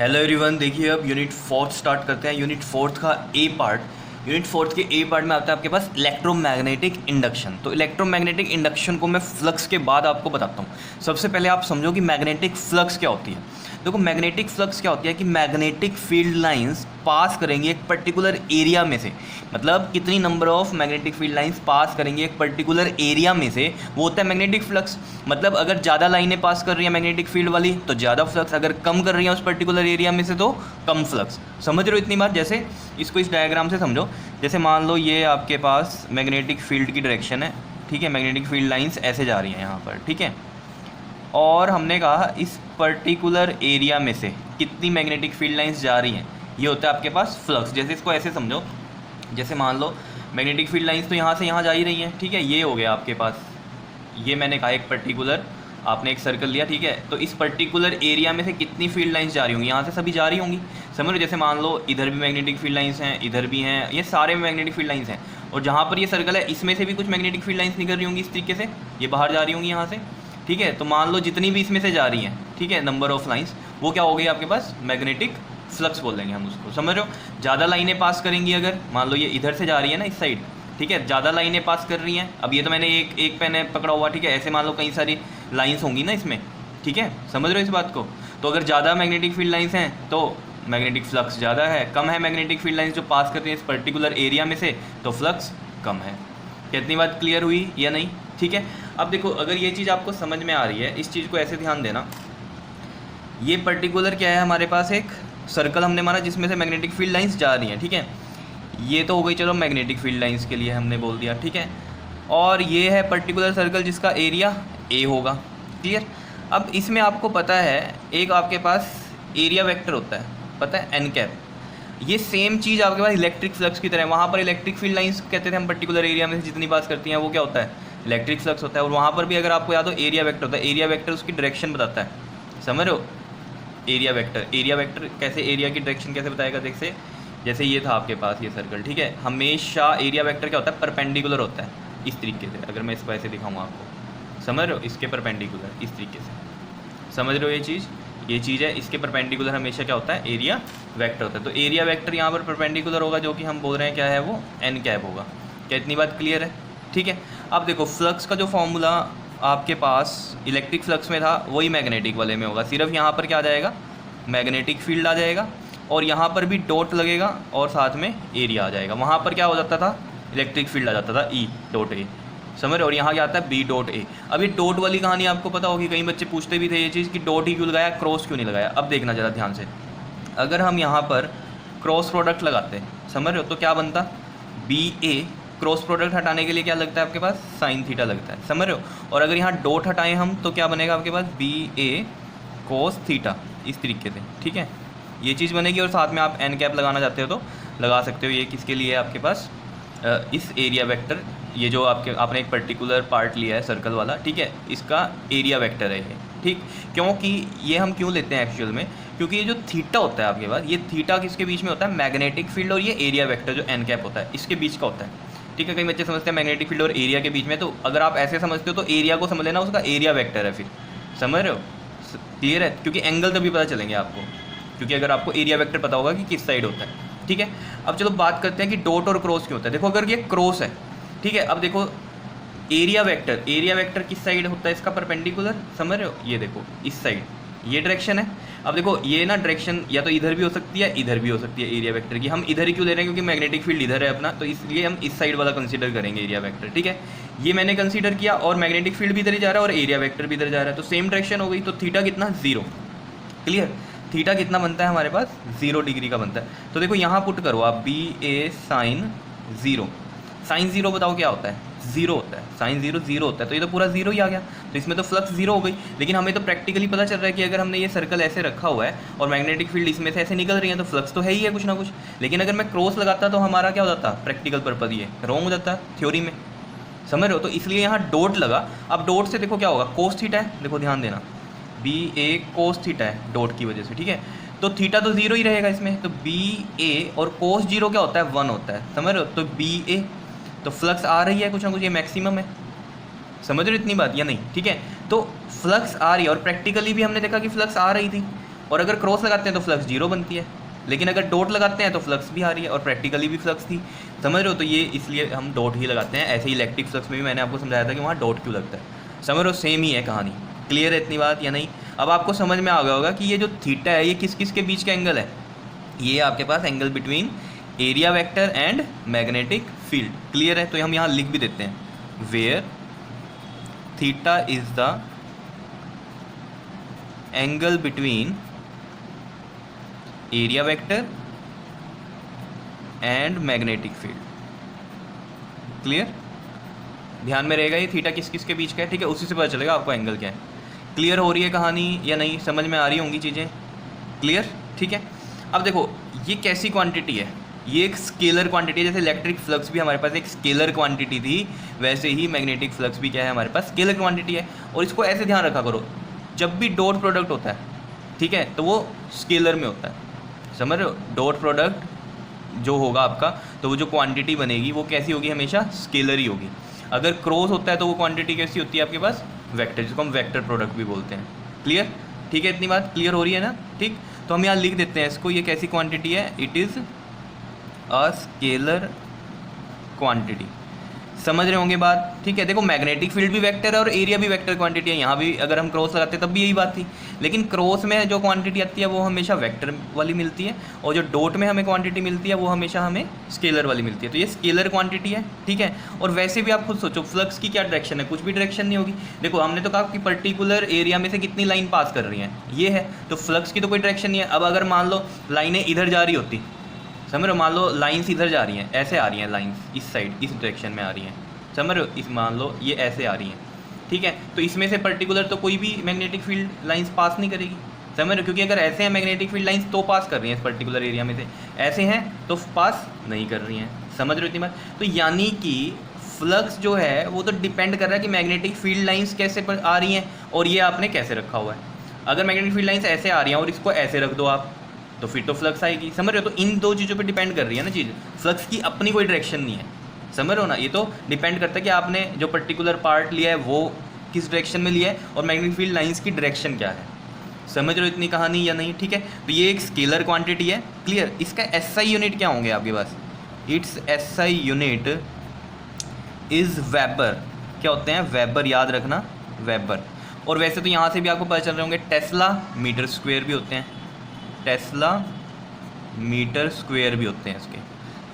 Hello everyone, देखिए अब unit fourth start करते हैं। यूनिट फोर्थ का ए पार्ट। यूनिट फोर्थ के ए पार्ट में आता है आपके पास इलेक्ट्रोमैग्नेटिक इंडक्शन। तो इलेक्ट्रोमैग्नेटिक इंडक्शन को मैं फ्लक्स के बाद आपको बताता हूँ। सबसे पहले आप समझो कि मैग्नेटिक फ्लक्स क्या होती है। देखो मैग्नेटिक फ्लक्स क्या होती है कि मैग्नेटिक फील्ड लाइंस पास करेंगे एक पर्टिकुलर एरिया में से। मतलब कितनी number of magnetic field lines pass करेंगे एक पर्टिकुलर एरिया में से, वो होता है मैग्नेटिक फ्लक्स। मतलब अगर ज़्यादा लाइनें पास कर रही हैं मैग्नेटिक फील्ड वाली तो ज़्यादा फ्लक्स, अगर कम कर रही हैं उस पर्टिकुलर एरिया में से तो कम फ्लक्स। समझ रहे हो इतनी बात? जैसे इसको इस डायग्राम से समझो। जैसे मान लो ये आपके पास मैग्नेटिक फील्ड की डायरेक्शन है, ठीक है। मैग्नेटिक फील्ड लाइंस ऐसे जा रही हैं यहाँ पर, ठीक है। और हमने कहा इस पर्टिकुलर एरिया में से कितनी मैग्नेटिक फील्ड लाइंस जा रही हैं, ये होता है आपके पास फ्लक्स। जैसे इसको ऐसे समझो, जैसे मान लो मैग्नेटिक फील्ड लाइंस तो यहाँ से यहाँ जा ही रही हैं, ठीक है। ये हो गया आपके पास, ये मैंने कहा एक पर्टिकुलर, आपने एक सर्कल लिया, ठीक है। तो इस पर्टिकुलर एरिया में से कितनी फील्ड लाइंस जा रही होंगी, यहाँ से सभी जा रही होंगी। समझ लो, जैसे मान लो इधर भी मैग्नेटिक फील्ड लाइंस हैं, इधर भी हैं, ये सारे मैग्नेटिक फील्ड लाइंस हैं। और जहाँ पर ये सर्कल है इसमें से भी कुछ मैग्नेटिक फील्ड लाइंस निकल रही होंगी इस तरीके से, ये बाहर जा रही होंगी यहाँ से, ठीक है। तो मान लो जितनी भी इसमें से जा रही हैं, ठीक है, नंबर ऑफ लाइंस, वो क्या हो गई आपके पास मैग्नेटिक फ्लक्स बोल देंगे हम उसको। समझ रहे हो? ज़्यादा लाइनें पास करेंगी, अगर मान लो ये इधर से जा रही है ना इस साइड, ठीक है, ज़्यादा लाइनें पास कर रही हैं। अब ये तो मैंने एक पेन पकड़ा हुआ, ठीक है। ऐसे मान लो कई सारी लाइंस होंगी ना इसमें, ठीक है। समझ रहे हो इस बात को? तो अगर ज़्यादा मैग्नेटिक फील्ड लाइंस हैं तो मैग्नेटिक फ्लक्स ज़्यादा है, कम है मैग्नेटिक फील्ड लाइंस जो पास कर रही है इस पर्टिकुलर एरिया में से तो फ्लक्स कम है। कितनी बात क्लियर हुई या नहीं? ठीक है। अब देखो, अगर ये चीज़ आपको समझ में आ रही है, इस चीज़ को ऐसे ध्यान देना। ये पर्टिकुलर क्या है, हमारे पास एक सर्कल हमने माना जिसमें से मैग्नेटिक फील्ड लाइंस जा रही हैं, ठीक है। ये तो हो गई चलो मैग्नेटिक फील्ड लाइंस के लिए हमने बोल दिया, ठीक है। और ये है पर्टिकुलर सर्कल जिसका एरिया ए होगा, क्लियर। अब इसमें आपको पता है एक आपके पास एरिया वेक्टर होता है, पता है, एन कैप। ये सेम चीज़ आपके पास इलेक्ट्रिक फ्लक्स की तरह, वहाँ पर इलेक्ट्रिक फील्ड लाइंस कहते थे हम पर्टिकुलर एरिया में से जितनी पास करती हैं वो क्या होता है, इलेक्ट्रिक फ्लक्स होता है। और वहाँ पर भी अगर आपको याद हो एरिया वेक्टर होता है। एरिया वेक्टर उसकी डायरेक्शन बताता है, समझ रहे हो? एरिया वेक्टर कैसे, एरिया की डायरेक्शन कैसे बताएगा? जैसे ये था आपके पास ये सर्कल, ठीक है। हमेशा एरिया वेक्टर क्या होता है, परपेंडिकुलर होता है इस तरीके से। अगर मैं इसको ऐसे दिखाऊँ आपको, समझ रहे हो, इसके परपेंडिकुलर इस तरीके से, समझ रहे हो ये चीज़ है, इसके परपेंडिकुलर हमेशा क्या होता है, एरिया वेक्टर होता है। तो एरिया वेक्टर यहाँ पर परपेंडिकुलर होगा, जो कि हम बोल रहे हैं क्या है, वो एन कैप होगा। क्या इतनी बात क्लियर है? ठीक है। अब देखो फ्लक्स का जो फॉर्मूला आपके पास इलेक्ट्रिक फ्लक्स में था वही मैग्नेटिक वाले में होगा। सिर्फ यहाँ पर क्या आ जाएगा, मैग्नेटिक फील्ड आ जाएगा, और यहाँ पर भी डॉट लगेगा और साथ में एरिया आ जाएगा। वहाँ पर क्या हो जाता था, इलेक्ट्रिक फील्ड आ जाता था ई डॉट ए, समझ रहे। और यहाँ क्या आता है, बी डॉट ए। अब ये डॉट वाली कहानी आपको पता होगी, कई बच्चे पूछते भी थे ये चीज़ कि डॉट ही क्यों लगाया, क्रॉस क्यों नहीं लगाया। अब देखना ज़रा ध्यान से, अगर हम यहाँ पर क्रॉस प्रोडक्ट लगाते हैं, समझ रहे हो, तो क्या बनता, बी ए। क्रॉस प्रोडक्ट हटाने के लिए क्या लगता है आपके पास, साइन थीटा लगता है, समझ रहे हो। और अगर यहाँ डॉट हटाएं हम तो क्या बनेगा आपके पास, बी ए कोस थीटा, इस तरीके से, ठीक है, ये चीज़ बनेगी। और साथ में आप एन कैप लगाना चाहते हो तो लगा सकते हो। ये किसके लिए है आपके पास, इस एरिया वेक्टर, ये जो आपने एक पर्टिकुलर पार्ट लिया है सर्कल वाला, ठीक है, इसका एरिया वेक्टर है ये, ठीक। क्योंकि ये हम क्यों लेते हैं एक्चुअल में, क्योंकि ये जो थीटा होता है आपके पास, ये थीटा किसके बीच में होता है, मैग्नेटिक फील्ड और ये एरिया वेक्टर जो एन कैप होता है इसके बीच का होता है, ठीक है। कई बच्चे समझते हैं मैग्नेटिक फील्ड और एरिया के बीच में, तो अगर आप ऐसे समझते हो तो एरिया को समझ लेना उसका एरिया वेक्टर है, फिर समझ रहे हो, क्लियर है। क्योंकि एंगल तभी पता चलेंगे आपको, क्योंकि अगर आपको एरिया वेक्टर पता होगा कि किस साइड होता है, ठीक है। अब चलो बात करते हैं कि डॉट और क्रॉस क्यों होता है। देखो अगर ये क्रॉस है, ठीक है, अब देखो एरिया वेक्टर किस साइड होता है इसका, परपेंडिकुलर, समझ रहे हो, ये देखो इस साइड, ये डायरेक्शन है। अब देखो ये ना डायरेक्शन या तो इधर भी हो सकती है इधर भी हो सकती है एरिया वेक्टर की। हम इधर ही क्यों ले रहे हैं, क्योंकि मैग्नेटिक फील्ड इधर है अपना, तो इसलिए हम इस साइड वाला कंसीडर करेंगे एरिया वेक्टर, ठीक है। ये मैंने कंसीडर किया, और मैग्नेटिक फील्ड भी इधर ही जा रहा है और एरिया वेक्टर भी इधर जा रहा है, तो सेम डायरेक्शन हो गई। तो थीटा कितना, 0, क्लियर। थीटा कितना बनता है हमारे पास, 0 डिग्री का बनता है। तो देखो यहाँ पुट करो आप, बी ए साइन 0। साइन 0 बताओ क्या होता है, 0 होता है, साइन 0 0 होता है। तो ये तो पूरा 0 ही आ गया, तो इसमें तो फ्लक्स 0 हो गई। लेकिन हमें तो प्रैक्टिकली पता चल रहा है कि अगर हमने ये सर्कल ऐसे रखा हुआ है और मैग्नेटिक फील्ड इसमें से ऐसे निकल रही है तो फ्लक्स तो है ही है कुछ ना कुछ। लेकिन अगर मैं क्रॉस लगाता तो हमारा क्या हो जाता, प्रैक्टिकल पर्पज ये रॉन्ग हो जाता थ्योरी में, समझ रहे हो। तो इसलिए यहाँ डॉट लगा। अब डॉट से देखो क्या होगा, कोस थीटा है, देखो ध्यान देना, बी ए कोस थीटा है डॉट की वजह से, ठीक है। तो थीटा तो 0 ही रहेगा इसमें, तो बी ए और कोस 0 क्या होता है, 1 होता है, समझ रहे हो। तो बी ए, तो फ्लक्स आ रही है कुछ ना कुछ, ये मैक्सिमम है, समझ रहे हो इतनी बात या नहीं, ठीक है। तो फ्लक्स आ रही है, और प्रैक्टिकली भी हमने देखा कि फ्लक्स आ रही थी। और अगर क्रॉस लगाते हैं तो फ्लक्स 0 बनती है, लेकिन अगर डॉट लगाते हैं तो फ्लक्स भी आ रही है और प्रैक्टिकली भी फ्लक्स थी, समझ रहे हो। तो ये इसलिए हम डॉट ही लगाते हैं। ऐसे ही इलेक्ट्रिक फ्लक्स में भी मैंने आपको समझाया था कि वहाँ डॉट क्यों लगता है, समझ रहे हो, सेम ही है कहानी। क्लियर है इतनी बात या नहीं? अब आपको समझ में आ गया होगा कि ये जो थीटा है ये किस किस के बीच का एंगल है। ये आपके पास angle between area vector and magnetic field. Clear है? तो हम यहाँ लिख भी देते हैं, where theta is the angle between area vector and magnetic field. Clear? ध्यान में रहेगा ये थीटा किस किस के बीच का है, ठीक है, उसी से पता चलेगा आपको एंगल क्या है। क्लियर हो रही है कहानी या नहीं? समझ में आ रही होंगी चीज़ें? क्लियर? ठीक है। अब देखो ये कैसी क्वांटिटी है, ये एक स्केलर क्वांटिटी है। जैसे इलेक्ट्रिक फ्लक्स भी हमारे पास एक स्केलर क्वांटिटी थी, वैसे ही मैग्नेटिक फ्लक्स भी क्या है हमारे पास, स्केलर क्वांटिटी है। और इसको ऐसे ध्यान रखा करो, जब भी डॉट प्रोडक्ट होता है, ठीक है, तो वो स्केलर में होता है, समझ रहे हो। डॉट प्रोडक्ट जो होगा आपका, तो वो जो क्वांटिटी बनेगी वो कैसी होगी, हमेशा स्केलर ही होगी। अगर क्रॉस होता है तो वो क्वांटिटी कैसी होती है आपके पास, वेक्टर, जिसको हम वेक्टर प्रोडक्ट भी बोलते हैं। क्लियर? ठीक है, इतनी बात क्लियर हो रही है ना? ठीक, तो हम यहाँ लिख देते हैं इसको, ये कैसी क्वांटिटी है, it is a scalar quantity. समझ रहे होंगे बात? ठीक है। देखो मैग्नेटिक फील्ड भी वेक्टर है और एरिया भी वेक्टर क्वांटिटी है। यहाँ भी अगर हम क्रॉस लगाते तब भी यही बात थी, लेकिन क्रॉस में जो क्वांटिटी आती है वो हमेशा वेक्टर वाली मिलती है, और जो डॉट में हमें क्वांटिटी मिलती है वो हमेशा हमें स्केलर वाली मिलती है। तो ये स्केलर क्वांटिटी है, ठीक है। और वैसे भी आप खुद सोचो, फ्लक्स की क्या डायरेक्शन है, कुछ भी डायरेक्शन नहीं होगी। देखो हमने तो कहा कि पर्टिकुलर एरिया में से कितनी लाइन पास कर रही हैं, ये है, तो फ्लक्स की तो कोई डायरेक्शन नहीं है। अब अगर मान लो लाइनें इधर जा रही होती, समझ रहे हो, मान लो लाइन्स इधर जा रही हैं, ऐसे आ रही हैं लाइन्स, इस साइड इस डायरेक्शन में आ रही हैं, समझ रहे हो, इस मान लो ये ऐसे आ रही हैं, ठीक है, तो इसमें से पर्टिकुलर तो कोई भी मैग्नेटिक फील्ड लाइंस पास नहीं करेगी, समझ रहे हो, क्योंकि अगर ऐसे हैं मैग्नेटिक फील्ड लाइंस तो पास कर रही हैं इस पर्टिकुलर एरिया में से, ऐसे हैं तो पास नहीं कर रही हैं, समझ रहे हो इतनी बात। तो यानी कि फ्लक्स जो है वो तो डिपेंड कर रहा है कि मैग्नेटिक फील्ड लाइंस कैसे आ रही हैं और ये आपने कैसे रखा हुआ है। अगर मैग्नेटिक फील्ड लाइंस ऐसे आ रही हैं और इसको ऐसे रख दो आप, तो फिर तो फ्लक्स आएगी, समझ रहे हो। तो इन दो चीज़ों पे डिपेंड कर रही है ना चीज़, फ्लक्स की अपनी कोई डायरेक्शन नहीं है, समझ रहे हो ना। ये तो डिपेंड करता है कि आपने जो पर्टिकुलर पार्ट लिया है वो किस डायरेक्शन में लिया है और मैग्नेटिक फील्ड लाइंस की डायरेक्शन क्या है, समझ रहे हो इतनी कहानी या नहीं? ठीक है, तो ये एक स्केलर क्वांटिटी है। क्लियर? इसका एसआई यूनिट क्या होंगे आपके पास? Its SI unit is weber. क्या होते हैं? वेबर, याद रखना, वेबर। और वैसे तो यहाँ से भी आपको पता चल रहे होंगे, टेस्ला मीटर स्क्वायर भी होते हैं, टेस्ला मीटर स्क्वायर भी होते हैं इसके।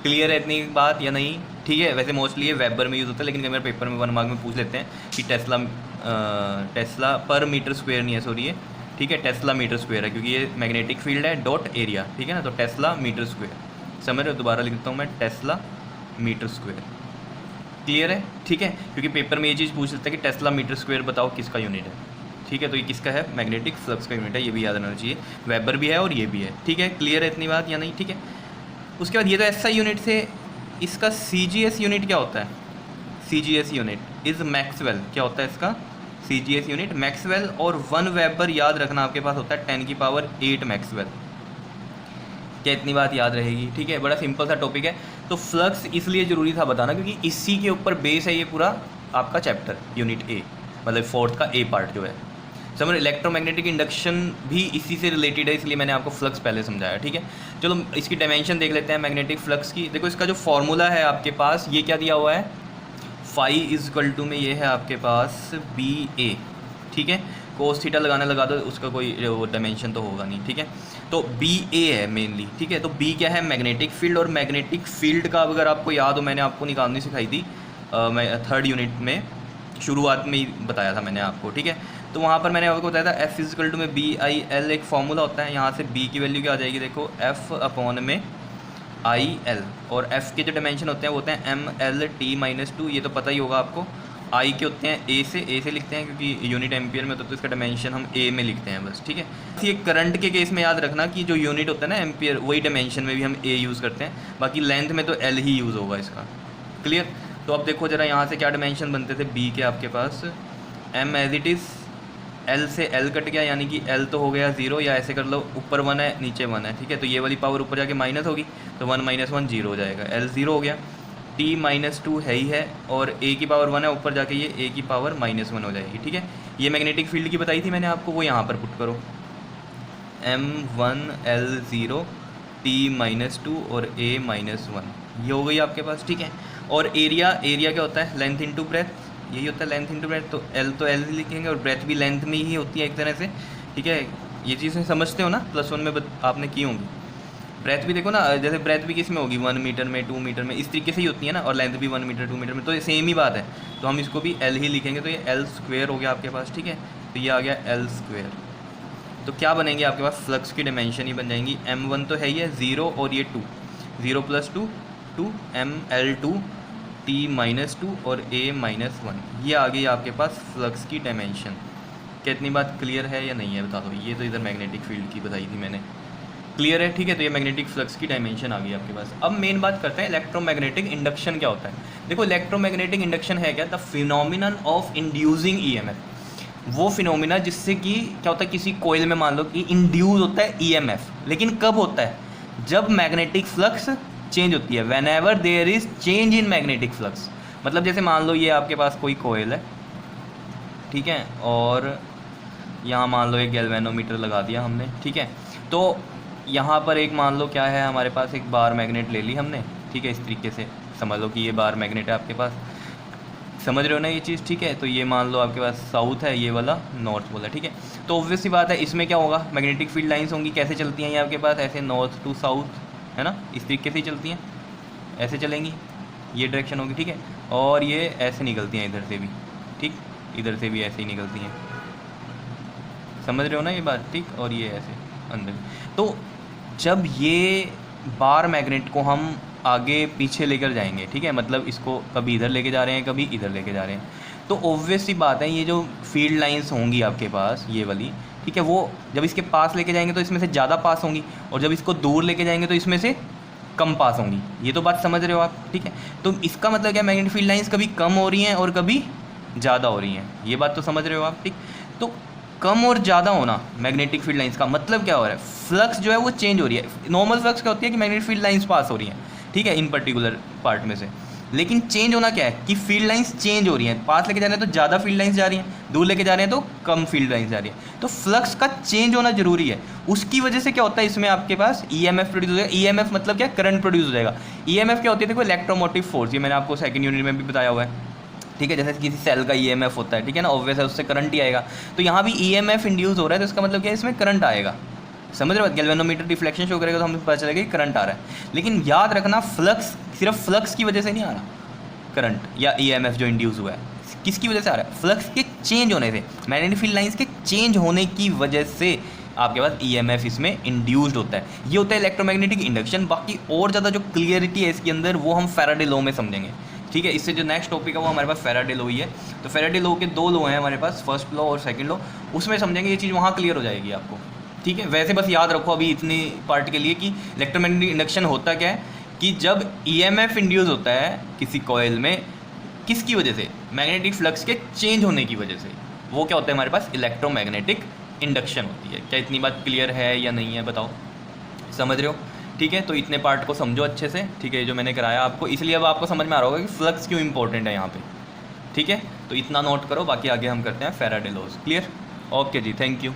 क्लियर है इतनी बात या नहीं? ठीक है, वैसे मोस्टली ये वेबर में यूज़ होता है, लेकिन कई बार पेपर में 1 मार्क में पूछ लेते हैं कि टेस्ला पर मीटर स्क्वायर नहीं है, सॉरी ये, ठीक है, टेस्ला मीटर स्क्वायर है, क्योंकि ये मैग्नेटिक फील्ड है डॉट एरिया, ठीक है ना, तो टेस्ला मीटर स्क्वायर, समझ रहे हो। दोबारा लिखता हूँ मैं, टेस्ला मीटर स्क्वायर। क्लियर है? ठीक है, क्योंकि पेपर में ये चीज़ पूछ लेते हैं कि टेस्ला मीटर स्क्वायर बताओ किसका यूनिट है, ठीक है, तो ये किसका है? मैग्नेटिक फ्लक्स का यूनिट है, ये भी याद रहना चाहिए, वेबर भी है और ये भी है, ठीक है। क्लियर है इतनी बात या नहीं? ठीक है, उसके बाद ये तो एसआई यूनिट से, इसका सीजीएस यूनिट क्या होता है? CGS unit is Maxwell. क्या होता है इसका? CGS unit Maxwell. और 1 वेबर याद रखना आपके पास होता है 10⁸ मैक्सवेल। क्या इतनी बात याद रहेगी? ठीक है, बड़ा सिंपल सा टॉपिक है। तो फ्लक्स इसलिए ज़रूरी था बताना क्योंकि इसी के ऊपर बेस है ये पूरा आपका चैप्टर, यूनिट ए, मतलब 4th का ए पार्ट जो है, समझ। इलेक्ट्रोमैग्नेटिक इंडक्शन भी इसी से रिलेटेड है, इसलिए मैंने आपको फ्लक्स पहले समझाया, ठीक है। चलो इसकी डायमेंशन देख लेते हैं मैग्नेटिक फ्लक्स की। देखो इसका जो फॉर्मूला है आपके पास, ये क्या दिया हुआ है, फाई इज इक्वल टू में ये है आपके पास बी ए, ठीक है, कोस थीटा लगाने लगा दो, उसका कोई वो डायमेंशन तो होगा नहीं, ठीक है। तो बी ए है मेनली, ठीक है। तो बी क्या है? Magnetic field. और मैग्नेटिक फील्ड का अगर आपको याद हो, मैंने आपको निकालनी सिखाई थी मैं 3rd यूनिट में, शुरुआत में ही बताया था मैंने आपको, ठीक है। तो वहाँ पर मैंने आपको बताया था एफ इजिकल टू में बी आई एल एक फॉर्मूला होता है, यहाँ से बी की वैल्यू क्या आ जाएगी, देखो एफ अपॉन में आई एल, और एफ के जो डायमेंशन होते हैं वो होते हैं एम एल टी -2, ये तो पता ही होगा आपको। आई के होते हैं ए से लिखते हैं क्योंकि यूनिट एम्पियर में होता है, तो इसका डायमेंशन हम ए में लिखते हैं बस, ठीक है। ये करंट के केस में याद रखना कि जो यूनिट होता है ना एम्पियर, वही डायमेंशन में भी हम ए यूज़ करते हैं, बाकी लेंथ में तो एल ही यूज़ होगा इसका। क्लियर? तो अब देखो जरा यहाँ से क्या डायमेंशन बनते थे बी के आपके पास, M as it is, L से एल कट गया, यानी कि एल तो हो गया 0, या ऐसे कर लो ऊपर 1 है नीचे 1 है, ठीक है, तो ये वाली पावर ऊपर जाके माइनस होगी, तो 1 - 1 0 हो जाएगा, एल 0 हो गया। t -2 है ही है, और a की पावर 1 है, ऊपर जाके ये a की पावर -1 हो जाएगी, ठीक है। ये मैग्नेटिक फील्ड की बताई थी मैंने आपको, वो यहाँ पर पुट करो, M1L0 T-2 और A-1, ये हो गई आपके पास, ठीक है। और एरिया क्या होता है, लेंथ इंटू ब्रेथ, यही होता है लेंथ इंटू ब्रेथ। तो L लिखेंगे और ब्रेथ भी लेंथ में ही होती है एक तरह से, ठीक है। ये चीज़ें समझते हो ना, +1 में आपने की होंगी। ब्रेथ भी देखो ना, जैसे ब्रेथ भी किस में होगी, 1 मीटर में, 2 मीटर में, इस तरीके से ही होती है ना, और लेंथ भी 1 मीटर 2 मीटर में, तो ये सेम ही बात है। तो हम इसको भी L ही लिखेंगे, तो ये L² हो गया आपके पास, ठीक है। तो ये आ गया L²। तो क्या बनेंगे आपके पास, फ्लक्स की डायमेंशन ही बन जाएंगी। M1 तो है ही है 0 और ये 2, 0 + 2 2 ML2 T-2 और A-1, ये आ गई आपके पास फ्लक्स की डायमेंशन। क्या इतनी बात क्लियर है या नहीं है, बता दो। ये तो इधर मैग्नेटिक फील्ड की बताई थी मैंने, क्लियर है, ठीक है। तो ये मैग्नेटिक फ्लक्स की डायमेंशन आ गई आपके पास। अब मेन बात करते हैं इलेक्ट्रोमैग्नेटिक इंडक्शन क्या होता है। देखो इलेक्ट्रोमैग्नेटिक इंडक्शन है क्या, the phenomenon of inducing EMF, वो फिनोमिना जिससे कि क्या होता है, किसी कोयल में मान लो कि इंड्यूस होता है EMF, लेकिन कब होता है, जब मैग्नेटिक फ्लक्स चेंज होती है, whenever there is change in magnetic flux. मतलब जैसे मान लो ये आपके पास कोई कोयल है, ठीक है, और यहाँ मान लो एक गैल्वेनोमीटर लगा दिया हमने, ठीक है। तो यहाँ पर एक मान लो क्या है, हमारे पास एक बार मैग्नेट ले ली हमने, ठीक है। इस तरीके से समझ लो कि ये बार मैग्नेट है आपके पास, समझ रहे हो ना ये चीज़, ठीक है। तो ये मान लो आपके पास साउथ है, ये वाला नॉर्थ वाला, ठीक है। तो ऑब्वियस सी बात है, इसमें क्या होगा, मैग्नेटिक फील्ड लाइंस होंगी, कैसे चलती हैं ये आपके पास, ऐसे नॉर्थ टू साउथ, है ना, इस तरीके से ही चलती हैं, ऐसे चलेंगी, ये डायरेक्शन होगी, ठीक है। और ये ऐसे निकलती हैं इधर से भी, ठीक, इधर से भी ऐसे ही निकलती हैं, समझ रहे हो ना ये बात, ठीक। और ये ऐसे अंदर, तो जब ये बार मैग्नेट को हम आगे पीछे लेकर जाएंगे, ठीक है, मतलब इसको कभी इधर लेके जा रहे हैं, कभी इधर लेके जा रहे हैं, तो ऑब्वियस सी बात है, ये जो फील्ड लाइंस होंगी आपके पास, ये वाली, ठीक है, वो जब इसके पास लेके जाएंगे तो इसमें से ज़्यादा पास होंगी, और जब इसको दूर लेके जाएंगे तो इसमें से कम पास होंगी। ये तो बात समझ रहे हो आप, ठीक है। तो इसका मतलब क्या, मैग्नेटिक फील्ड लाइंस कभी कम हो रही हैं और कभी ज़्यादा हो रही हैं, ये बात तो समझ रहे हो आप, ठीक। तो कम और ज़्यादा होना मैग्नेटिक फील्ड लाइंस का मतलब क्या हो रहा है, फ्लक्स जो है वो चेंज हो रही है। नॉर्मल फ्लक्स क्या होती है कि मैग्नेटिक फील्ड लाइंस पास हो रही हैं, ठीक है, इन पर्टिकुलर पार्ट में से, लेकिन चेंज होना क्या है कि फील्ड लाइंस चेंज हो रही हैं, पास लेके जा रहे हैं तो ज़्यादा फील्ड लाइंस जा रही हैं, दूर लेके जा रहे हैं तो कम फील्ड लाइंस जा रही हैं। तो फ्लक्स का चेंज होना जरूरी है, उसकी वजह से क्या होता है, इसमें आपके पास EMF प्रोड्यूस हो जाएगा। EMF मतलब क्या, करंट प्रोड्यूस हो जाएगा। EMF क्या होती है, देखो इलेक्ट्रोमोटिव फोर्स, ये मैंने आपको सेकंड यूनिट में भी बताया हुआ है, ठीक है। जैसे किसी सेल का EMF होता है, ठीक है ना, ऑब्वियस है, उससे करंट ही आएगा। तो यहाँ भी EMF इंड्यूस हो रहा है, तो इसका मतलब क्या है, इसमें करंट आएगा, समझ रहे हो। गैल्वेनोमीटर डिफ्लेक्शन शो करेगा तो हमें पता चलेगा कि करंट आ रहा है। लेकिन याद रखना, फ्लक्स सिर्फ फ्लक्स की वजह से नहीं आ रहा करंट या EMF जो इंड्यूस हुआ है, किसकी वजह से आ रहा है, फ्लक्स के चेंज होने से, मैग्नेटिक फील्ड लाइंस के चेंज होने की वजह से आपके पास EMF इसमें इंड्यूस्ड होता है। ये होता है इलेक्ट्रोमैग्नेटिक इंडक्शन। बाकी और ज़्यादा जो क्लियरिटी है इसके अंदर वो हम फैराडे लॉ में समझेंगे, ठीक है। इससे जो नेक्स्ट टॉपिक है वो हमारे पास फैराडे लॉ ही है। तो फैराडे लॉ के 2 लॉ हैं हमारे पास, फर्स्ट लॉ और सेकंड लॉ, उसमें समझेंगे, ये चीज़ वहाँ क्लियर हो जाएगी आपको, ठीक है। वैसे बस याद रखो अभी इतनी पार्ट के लिए कि इलेक्ट्रोमैग्नेटिक इंडक्शन होता क्या है कि जब EMF इंड्यूस होता है किसी कॉइल में, किसकी वजह से, मैग्नेटिक फ्लक्स के चेंज होने की वजह से, वो क्या होता है हमारे पास, इलेक्ट्रोमैग्नेटिक इंडक्शन होती है। क्या इतनी बात क्लियर है या नहीं है, बताओ, समझ रहे हो, ठीक है। तो इतने पार्ट को समझो अच्छे से, ठीक है, जो मैंने कराया आपको, इसलिए अब आपको समझ में आ रहा होगा कि फ्लक्स क्यों इंपॉर्टेंट है यहाँ पे, ठीक है। तो इतना नोट करो, बाकी आगे हम करते हैं फैराडे लॉज, क्लियर, ओके जी, थैंक यू।